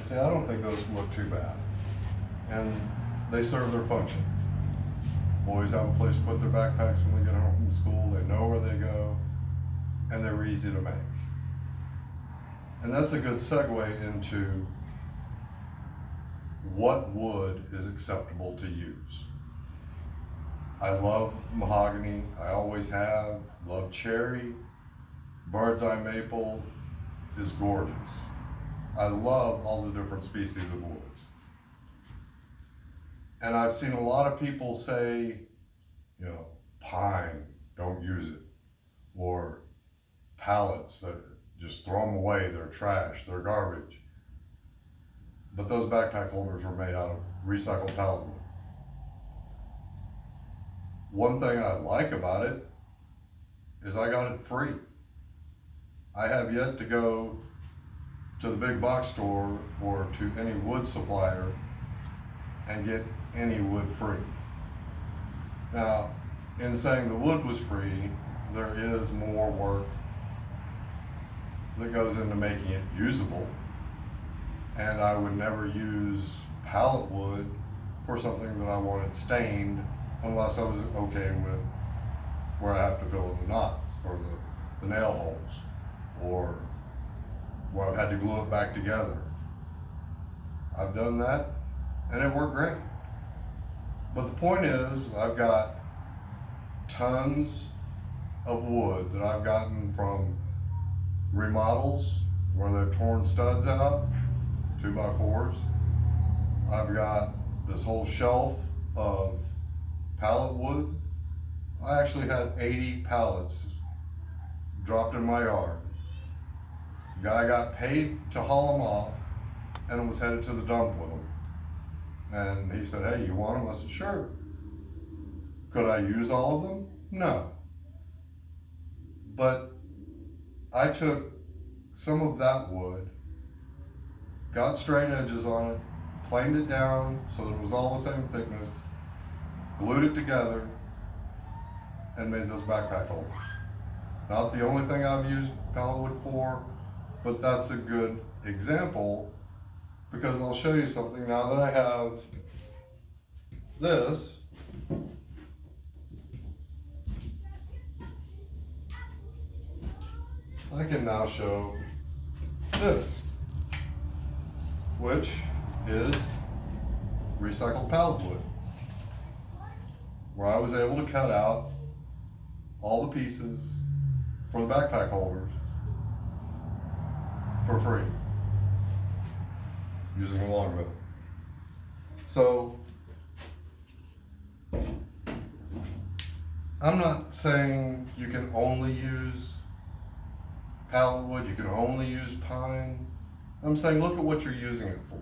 See, I don't think those look too bad. And they serve their function. Boys have a place to put their backpacks when they get home from school. They know where they go, and they're easy to make. And that's a good segue into what wood is acceptable to use. I love mahogany. I always have. Love cherry. Bird's eye maple is gorgeous. I love all the different species of woods. And I've seen a lot of people say, you know, pine, don't use it. Or pallets, just throw them away, they're trash, they're garbage. But those backpack holders were made out of recycled pallet wood. One thing I like about it is I got it free. I have yet to go to the big box store or to any wood supplier and get any wood free. Now, in saying the wood was free, there is more work that goes into making it usable. And I would never use pallet wood for something that I wanted stained unless I was okay with where I have to fill in the knots or the nail holes, or where I've had to glue it back together. I've done that and it worked great. But the point is, I've got tons of wood that I've gotten from remodels where they've torn studs out, 2x4s. I've got this whole shelf of pallet wood. I actually had 80 pallets dropped in my yard. The guy got paid to haul them off and was headed to the dump with them. And he said, hey, you want them? I said, sure. Could I use all of them? No. But I took some of that wood, got straight edges on it, planed it down so that it was all the same thickness, glued it together, and made those backpack holders. Not the only thing I've used pallet wood for, but that's a good example, because I'll show you something now that I have this. I can now show this, which is recycled pallet wood, where I was able to cut out all the pieces for the backpack holders for free using a long mill. So I'm not saying you can only use pallet wood, you can only use pine. I'm saying look at what you're using it for.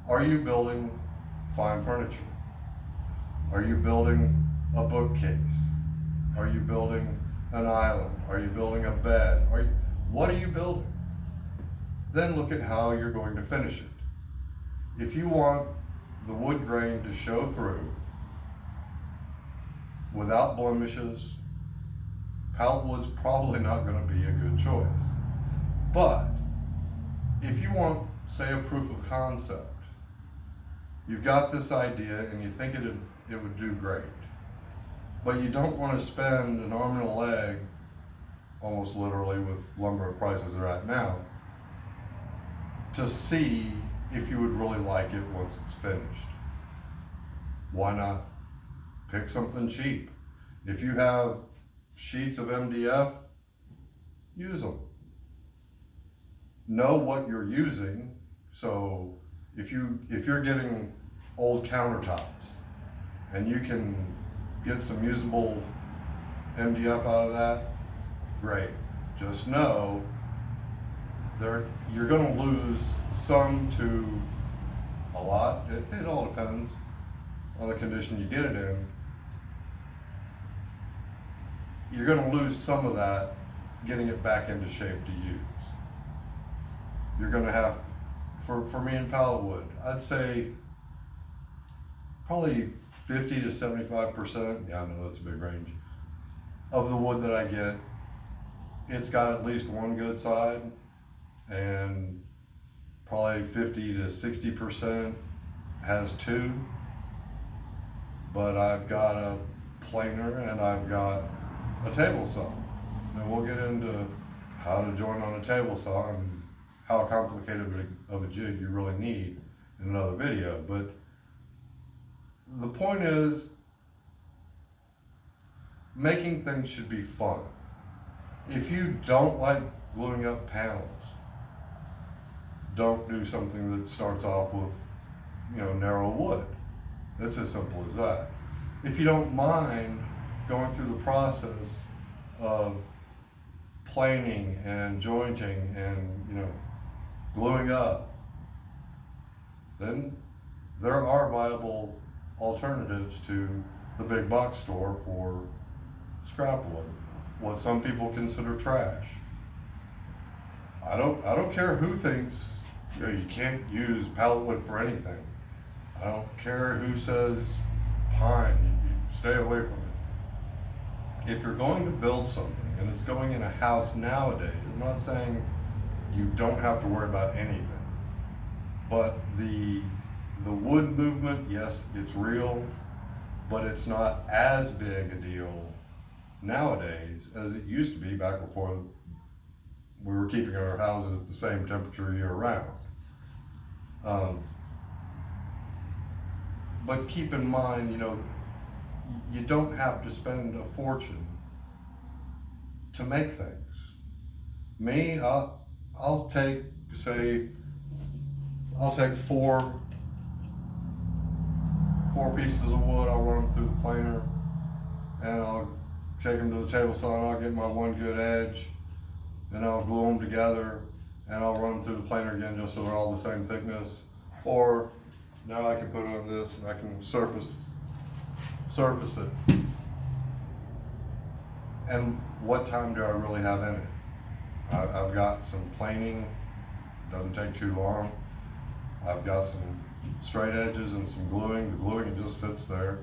Are you building fine furniture? Are you building a bookcase? Are you building an island? Are you building a bed? What are you building? Then look at how you're going to finish it. If you want the wood grain to show through without blemishes, pallet wood's probably not going to be a good choice. But if you want, say, a proof of concept, you've got this idea and you think it would do great, but you don't want to spend an arm and a leg, almost literally with lumber prices they're at now, to see if you would really like it once it's finished. Why not pick something cheap? If you have sheets of MDF, use them. Know what you're using. So if you're getting old countertops and you can get some usable MDF out of that, great. Just know you're going to lose some to a lot. It all depends on the condition you get it in. You're going to lose some of that getting it back into shape to use. You're going to have, for me in pallet wood, I'd say probably 50 to 75%, yeah, I know that's a big range, of the wood that I get, it's got at least one good side, and probably 50 to 60% has two, but I've got a planer and I've got a table saw. And we'll get into how to join on a table saw and how complicated of a jig you really need in another video. But the point is, making things should be fun. If you don't like gluing up panels, don't do something that starts off with, narrow wood. It's as simple as that. If you don't mind going through the process of planing and jointing and, gluing up, then there are viable alternatives to the big box store for scrap wood, what some people consider trash. I don't care who thinks you can't use pallet wood for anything. I don't care who says pine, you stay away from it. If you're going to build something and it's going in a house nowadays, I'm not saying you don't have to worry about anything, but the wood movement, yes, it's real, but it's not as big a deal nowadays as it used to be back before we were keeping our houses at the same temperature year round. But keep in mind, you don't have to spend a fortune to make things. Me, I'll take four pieces of wood, I'll run them through the planer, and I'll take them to the table saw and I'll get my one good edge, and I'll glue them together and I'll run them through the planer again just so they're all the same thickness. Or now I can put on this and I can surface it. And what time do I really have in it? I've got some planing, doesn't take too long. I've got some straight edges and some gluing. The gluing just sits there.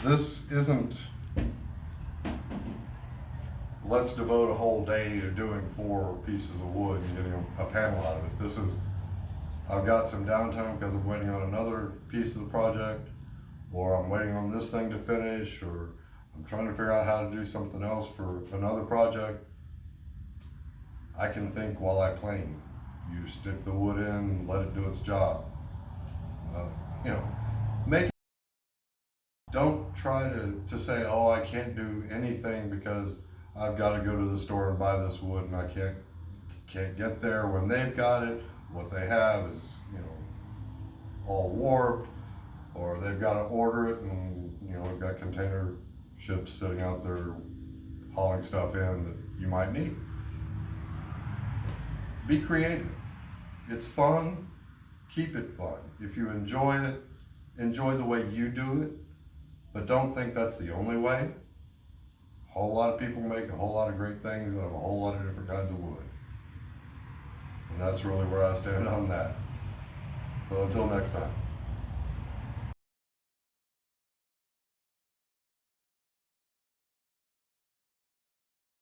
This isn't, let's devote a whole day to doing 4 pieces of wood and getting a panel out of it. This is, I've got some downtime because I'm waiting on another piece of the project, or I'm waiting on this thing to finish, or I'm trying to figure out how to do something else for another project. I can think while I plane. You stick the wood in, let it do its job. Don't try to say, oh, I can't do anything because I've got to go to the store and buy this wood and I can't get there when they've got it. What they have is, all warped, or they've got to order it and, we've got container ships sitting out there hauling stuff in that you might need. Be creative. It's fun. Keep it fun. If you enjoy it, enjoy the way you do it, but don't think that's the only way. A whole lot of people make a whole lot of great things out of a whole lot of different kinds of wood. And that's really where I stand on that. So until next time.